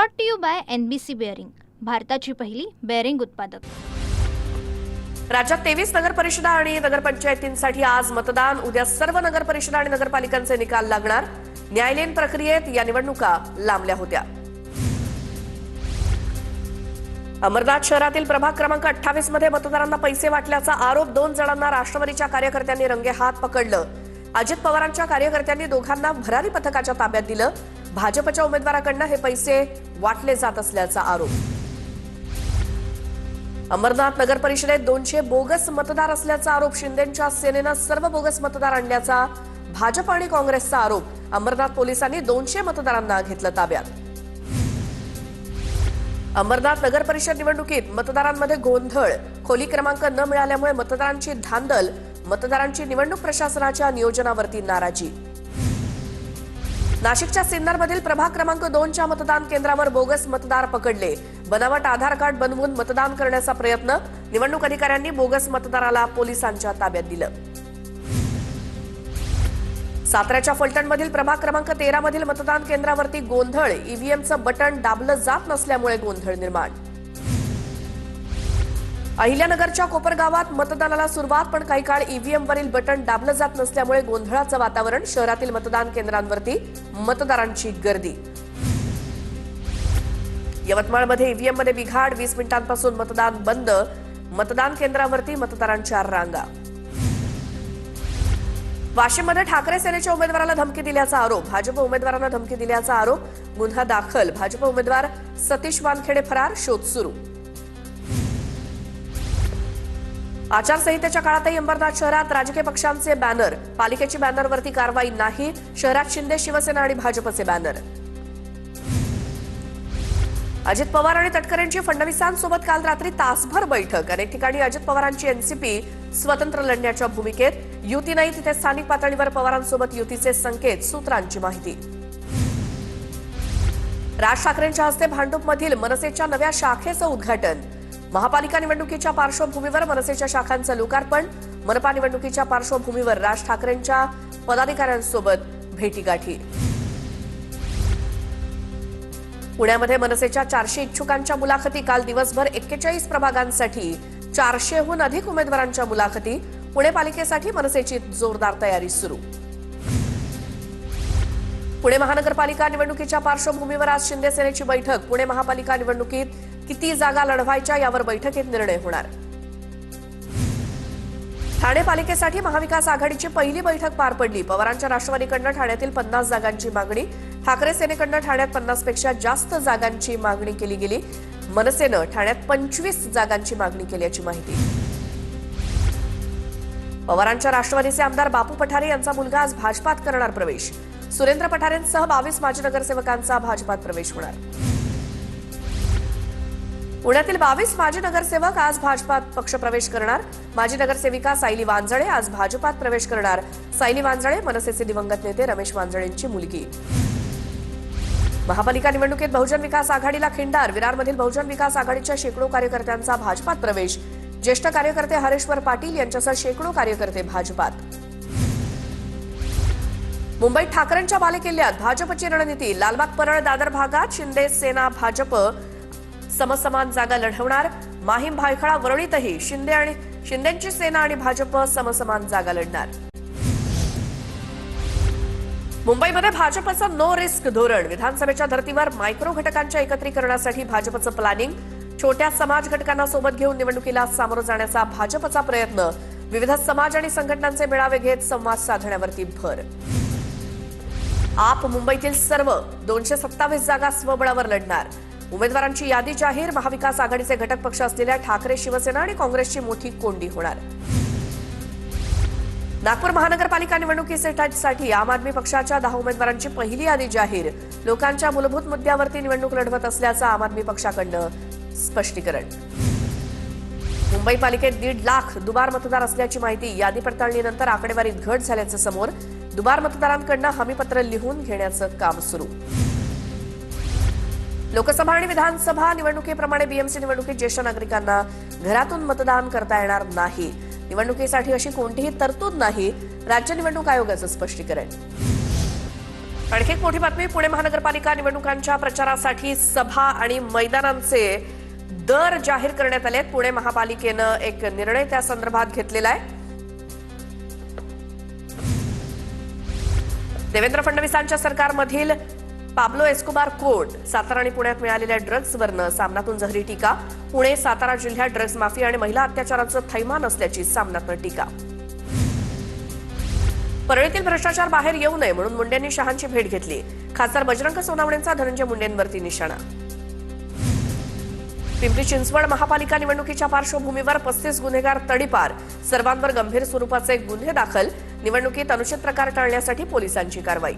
Brought to you by NBC bearing, भारताची पहिली bearing उत्पादक। राज्यात 23 नगरपरिषदा आणि नगरपंचायतींसाठी आज मतदान। उद्या सर्व नगरपरिषदा आणि नगरपालिकांचे निकाल लागणार। न्यायालयीन प्रक्रियेत या निवडणुका लांबल्या होत्या। अमरनाथ शहरातील प्रभाग क्रमांक 28 मध्ये मतदारांना पैसे वाटल्याचा आरोप 2 जणांना राष्ट्रवादीच्या कार्यकर्त्यांनी रंगेहात पकडलं। अजित पवारांच्या कार्यकर्त्यांनी दोघांना भरारी पथकाच्या ताब्यात दिलं। भाजपच्या उमेदवाराकडून हे पैसे वाटले जात असल्याचा आरोप। अमरनाथ नगर परिषदेत 200 बोगस मतदार असल्याचा आरोप। शिंदेंच्या सेनेनं सर्व बोगस मतदार आणल्याचा भाजप आणि काँग्रेसचा आरोप। अमरनाथ पोलिसांनी 200 मतदारांना घेतलं ताब्यात। अमरनाथ नगर परिषद निवडणुकीत मतदारांमध्ये गोंधळ। खोली क्रमांक न मिळाल्यामुळे मतदारांची धांदल। मतदारांची निवडणूक प्रशासनाच्या नियोजनावरती नाराजी। नाशिकच्या सिन्नरमधील प्रभाग क्रमांक 2च्या मतदान केंद्रावर बोगस मतदार पकडले। बनावट आधार कार्ड बनवून मतदान करण्याचा प्रयत्न। निवडणूक अधिकाऱ्यांनी बोगस मतदाराला पोलिसांच्या ताब्यात दिलं। साताऱ्याच्या फलटणमधील प्रभाग क्रमांक 13 मधील मतदान केंद्रावरती गोंधळ। ईव्हीएमचं बटन दाबलं जात नसल्यामुळे गोंधळ निर्माण। अहिल्यानगरच्या कोपरगावात मतदानाला सुरुवात, पण काही काळ ईव्हीएमवरील बटन दाबलं जात नसल्यामुळे गोंधळाचं वातावरण। शहरातील मतदान केंद्रांवरती मतदारांची गर्दी। यवतमाळमध्ये ईव्हीएममध्ये बिघाड, 20 मिनिटांपासून मतदान बंद। मतदान केंद्रावरती मतदारांच्या रांगा। वाशिममध्ये ठाकरे सेनेच्या उमेदवाराला धमकी दिल्याचा आरोप। भाजप उमेदवारांना धमकी दिल्याचा आरोप। गुन्हा दाखल। भाजप उमेदवार सतीश वानखेडे फरार, शोध सुरू। आचारसंहितेच्या काळातही अंबरनाथ शहरात राजकीय पक्षांचे बॅनर। पालिकेची बॅनरवरती कारवाई नाही। शहरात शिंदे, शिवसेना आणि भाजपचे बॅनर। अजित पवार आणि तटकरेंची फडणवीसांसोबत काल रात्री तासभर बैठक। अनेक ठिकाणी अजित पवारांची एनसीपी स्वतंत्र लढण्याच्या भूमिकेत। युती नाही तिथे स्थानिक पातळीवर पवारांसोबत युतीचे संकेत, सूत्रांची माहिती। राज ठाकरेंच्या हस्ते भांडूपमधील मनसेच्या नव्या शाखेचं उद्घाटन। महापालिका निवडणुकीच्या पार्श्वभूमीवर मनसेच्या शाखांचं लोकार्पण। मनपा निवडणुकीच्या पार्श्वभूमीवर राज ठाकरेंच्या पदाधिकाऱ्यांसोबत भेटीगाठी। पुण्यामध्ये मनसेच्या 400 इच्छुकांच्या मुलाखती। काल दिवसभर 41 प्रभागांसाठी 400हून अधिक उमेदवारांच्या मुलाखती। पुणे पालिकेसाठी मनसेची जोरदार तयारी सुरू। पुणे महानगरपालिका निवडणुकीच्या पार्श्वभूमीवर आज शिंदे सेनेची बैठक। पुणे महापालिका निवडणुकीत किती जागा लढवायच्या यावर बैठकीत निर्णय होणार। ठाणे पालिकेसाठी महाविकास आघाडीची पहिली बैठक पार पडली। पवारांच्या राष्ट्रवादीकडून ठाण्यातील 50 जागांची मागणी। ठाकरे सेनेकडून ठाण्यात 50 पेक्षा जास्त जागांची मागणी केली गेली। मनसेनं ठाण्यात 25 जागांची मागणी केल्याची माहिती। पवारांच्या राष्ट्रवादीचे आमदार बापू पठारे यांचा मुलगा आज भाजपात करणार प्रवेश। सुरेंद्र पठारेंसह 22 माजी नगरसेवकांचा भाजपात प्रवेश होणार। पुण्यातील 22 माजी नगरसेवक आज भाजपात पक्षप्रवेश करणार। माजी नगरसेविका सायली वांजळे आज भाजपात प्रवेश करणार। सायली वांजळे मनसेचे दिवंगत नेते रमेश वांजळेंची मुलगी। महापालिका निवडणुकीत बहुजन विकास आघाडीला खिंडार। विरारमधील बहुजन विकास आघाडीच्या शेकडो कार्यकर्त्यांचा भाजपात प्रवेश। ज्येष्ठ कार्यकर्ते हरेश्वर पाटील यांच्यासह शेकडो कार्यकर्ते भाजपात। मुंबईत ठाकरेंच्या बालेकिल्ल्यात भाजपची रणनीती। लालबाग, परळ, दादर भागात शिंदे सेना भाजप समसमान जागा लढवणार। माहीम, भायखळा, वरळीतही शिंदेची सेना आणि भाजप समसमान जागा लढणार। मुंबईमध्ये भाजपचं नो रिस्क धोरण। विधानसभेच्या धर्तीवर मायक्रो घटकांच्या एकत्रीकरणासाठी भाजपचं प्लॅनिंग। छोट्या समाज घटकांना सोबत घेऊन निवडणुकीला सामोरं जाण्याचा भाजपचा प्रयत्न। विविध समाज आणि संघटनांचे मेळावे घेत संवाद साधण्यावरती भर। आप मुंबईतील सर्व 227 जागा स्वबळावर लढणार। उमेदवारांची यादी जाहीर। महाविकास आघाडीचे घटक पक्ष असलेल्या ठाकरे, शिवसेना आणि काँग्रेसची मोठी कोंडी होणार। नागपूर महानगरपालिका निवडणुकीसाठी आम आदमी पक्षाच्या 10 उमेदवारांची पहिली यादी जाहीर। लोकांच्या मूलभूत मुद्द्यावरती निवडणूक लढवत असल्याचं आम आदमी पक्षाकडनं स्पष्टीकरण। मुंबई पालिकेत 1.5 लाख दुबार मतदार असल्याची माहिती। यादी पडताळणीनंतर आकडेवारीत घट झाल्याचं समोर। दुबार मतदारांकडून हमीपत्र लिहून घेण्याचं काम सुरू। लोकसभा आणि विधानसभा निवडणुकीप्रमाणे बीएमसी निवडणुकीत ज्येष्ठ नागरिकांना घरातून मतदान करता येणार नाही। निवडणुकीसाठी अशी कोणतीही तरतूद नाही। राज्य निवडणूक आयोगाचं स्पष्टीकरण। आणखी एक मोठी बातमी. पुणे महानगरपालिका निवडणुकांच्या प्रचारासाठी सभा आणि मैदानांचे दर जाहीर करण्यात आले आहेत. पुणे महापालिकेनं एक निर्णय त्या संदर्भात घेतलेला आहे. देवेंद्र फडणवीसांच्या सरकारमधील पाब्लो एस्कोबार कोर्ट, सातारा आणि पुण्यात मिळालेल्या ड्रग्जवरनं सामनातून जहरी टीका. पुणे सातारा जिल्ह्यात ड्रग्ज माफिया आणि महिला अत्याचाराचं थैमान असल्याची सामनातनं टीका. परळीतील भ्रष्टाचार बाहेर येऊ नये म्हणून मुंडेंनी शहांची भेट घेतली. खासदार बजरंग सोनवणेंचा धनंजय मुंडेंवरती निशाणा. पिंपरी चिंचवड महापालिका निवडणुकीच्या पार्श्वभूमीवर 35 गुन्हेगार तडीपार, सर्वांवर गंभीर स्वरूपाचे गुन्हे दाखल. निवडणुकीत अनुचित प्रकार टाळण्यासाठी पोलिसांची कारवाई.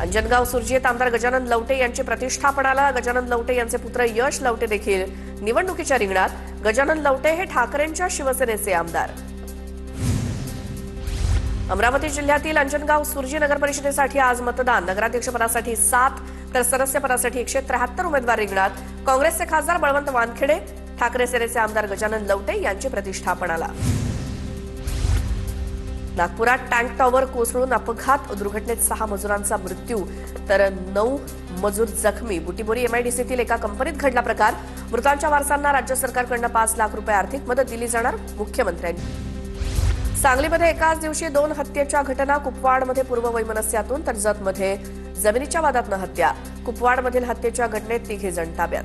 अंजनगाव सुरजीत आमदार गजानन लवटे यांची प्रतिष्ठापनाला. गजानन लवटे यांचे पुत्र यश लवटे देखील निवडणुकीच्या रिंगणात. गजानन लवटे हे ठाकरेंच्या शिवसेनेचे आमदार. अमरावती जिल्ह्यातील अंजनगाव सुरजी नगर परिषदेसाठी आज मतदान. नगराध्यक्षपदासाठी 7 तर सदस्यपदासाठी 173 उमेदवार रिंगणात. काँग्रेसचे खासदार बळवंत वानखेडे, ठाकरे सेनेचे आमदार गजानन लवटे यांची प्रतिष्ठापनाला. नागपुरात टँक टॉवर कोसळून अपघात. दुर्घटनेत 6 मजुरांचा मृत्यू तर 9 मजूर जखमी. बुटीबोरी एमआयडीसीतील एका कंपनीत घडला प्रकार. मृतांच्या वारसांना राज्य सरकारकडून 5 लाख रुपये आर्थिक मदत दिली जाणार. मुख्यमंत्र्यांनी. सांगलीमध्ये एकाच दिवशी 2 हत्येच्या घटना. कुपवाडमध्ये पूर्ववैमनस्यातून तर जतमध्ये जमिनीच्या वादातनं हत्या. कुपवाडमधील हत्येच्या घटनेत 3 जण ताब्यात.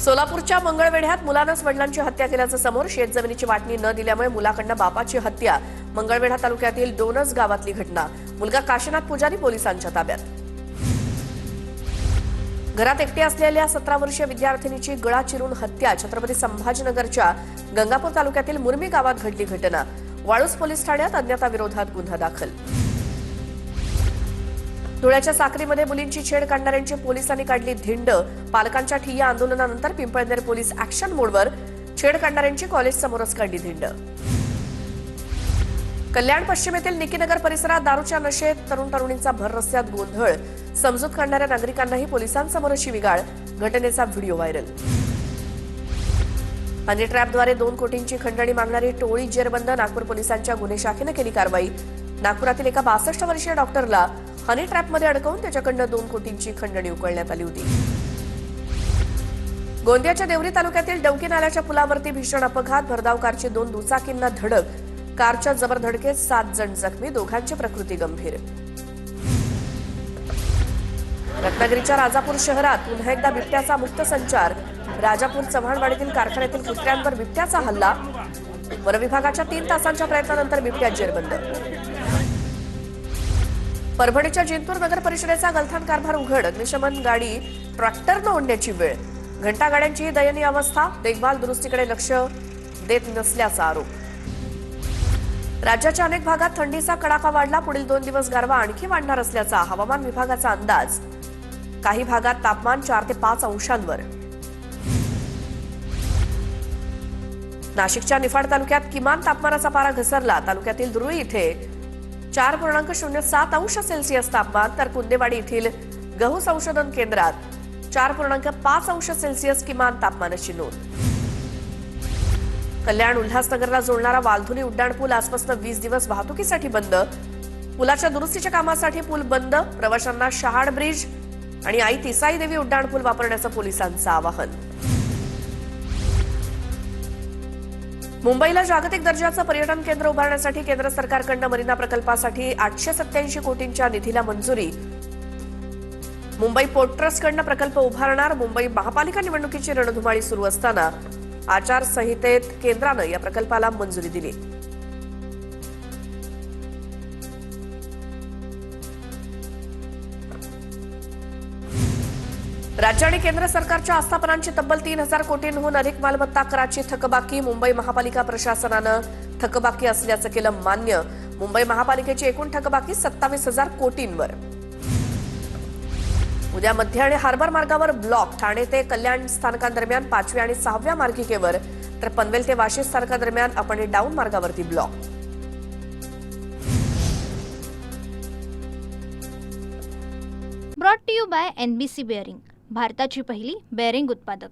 सोलापूरच्या मंगळवेढ्यात मुलानंच वडिलांची हत्या केल्याचं समोर. शेतजमिनीची वाटणी न दिल्यामुळे मुलाकडनं बापाची हत्या. मंगळवेढा तालुक्यातील डोनस गावातली घटना. मुलगा काशीनाथ पुजारी पोलिसांच्या ताब्यात. घरात एकटी असलेल्या 17 वर्षीय विद्यार्थिनीची गळा चिरून हत्या. छत्रपती संभाजीनगरच्या गंगापूर तालुक्यातील मुरमी गावात घडली घटना. वाळूस पोलीस ठाण्यात अज्ञाता विरोधात गुन्हा दाखल. धुळ्याच्या साक्रीमध्ये मुलींची छेड काढणाऱ्यांची पोलिसांनी काढली धिंड. पालकांच्या ठिय्या आंदोलनानंतर पिंपळनेर पोलीस ऍक्शन मोडवर. छेड काढणाऱ्यांची कॉलेजसमोरच काढली धिंड. कल्याण पश्चिमेतील निकीनगर परिसरात दारूच्या नशेत तरुण तरुणींचा भर रस्त्यात गोंधळ. समजूत काढणाऱ्या नागरिकांनाही पोलिसांसमोर शिवीगाळ. घटनेचा व्हिडिओ व्हायरल. हनी ट्रॅपद्वारे 2 कोटींची खंडणी मागणारी टोळी जेरबंद. नागपूर पोलिसांच्या गुन्हे शाखेनं केली कारवाई. नागपुरातील एका 62 वर्षीय डॉक्टरला हनी ट्रॅपमध्ये अडकवून त्याच्याकडनं 2 कोटींची खंडणी उकळण्यात आली होती. गोंदियाच्या देवरी तालुक्यातील डवकी नाल्याच्या पुलावरती भीषण अपघात. भरधाव कारची 2 दुचाकींना धडक. कारच्या जबर धडकेत 7 जण जखमी. दोघांची प्रकृती गंभीर. रत्नागिरीच्या राजापूर शहरात पुन्हा एकदा बिबट्याचा मुक्त संचार. राजापूर चव्हाणवाडीतील कारखान्यातील कुत्र्यांवर बिबट्याचा हल्ला. वनविभागाच्या 3 तासांच्या प्रयत्नानंतर बिबट्या जेरबंद. परभणीच्या जिंतूर नगर परिषदेचा गलथान कारभार उघड. अग्निशमन गाडी ट्रॅक्टरनं ओढण्याची वेळ. घंटागाड्यांची दयनीय अवस्था. देखभाल दुरुस्तीकडे लक्ष देत नसल्याचा आरोप. राज्याच्या अनेक भागात थंडीचा कडाका वाढला. पुढील 2 दिवस गारवा आणखी वाढणार असल्याचा हवामान विभागाचा अंदाज. काही भागात तापमान 4 ते 5 अंशांवर. नाशिकच्या निफाड तालुक्यात किमान तापमानाचा पारा घसरला. तालुक्यातील दुरुई इथे 4.07 अंश सेल्सिअस तापमान तर कुंदेवाडी येथील गहू संशोधन केंद्रात 4.5 अंश सेल्सिअस किमान तापमानाची नोंद. कल्याण उल्हासनगरला जोडणारा वालधुनी उड्डाणपूल आजपासून 20 दिवस वाहतुकीसाठी बंद. पुलाच्या दुरुस्तीच्या कामासाठी पूल बंद. प्रवाशांना शहाड ब्रिज आणि आई तिसाई देवी उड्डाणपूल वापरण्याचं पोलिसांचं आवाहन. मुंबईला जागतिक दर्जाचं पर्यटन केंद्र उभारण्यासाठी केंद्र सरकारकडून मरीना प्रकल्पासाठी 887 कोटींच्या निधीला मंजुरी. मुंबई पोर्ट ट्रस्टकडून प्रकल्प उभारणार. मुंबई महापालिका निवडणुकीची रणधुमाळी सुरू असताना आचारसंहितेत केंद्रानं या प्रकल्पाला मंजुरी दिली. राज्य आणि केंद्र सरकारच्या आस्थापनांची तब्बल 3000 कोटींहून अधिक मालमत्ता कराची थकबाकी. मुंबई महापालिका प्रशासनानं थकबाकी असल्याचं केलं मान्य. मुंबई महापालिकेची एकूण थकबाकी 27,000 कोटींवर. उद्या मध्य आणि हार्बर मार्गावर ब्लॉक. ठाणे ते कल्याण स्थानकांदरम्यान 5व्या आणि 6व्या मार्गिकेवर तर पनवेल ते वाशी स्थानकादरम्यान अप आणि डाऊन मार्गावरती block. Brought to you by NBC bearing, भारताची पहिली बेअरिंग उत्पादक.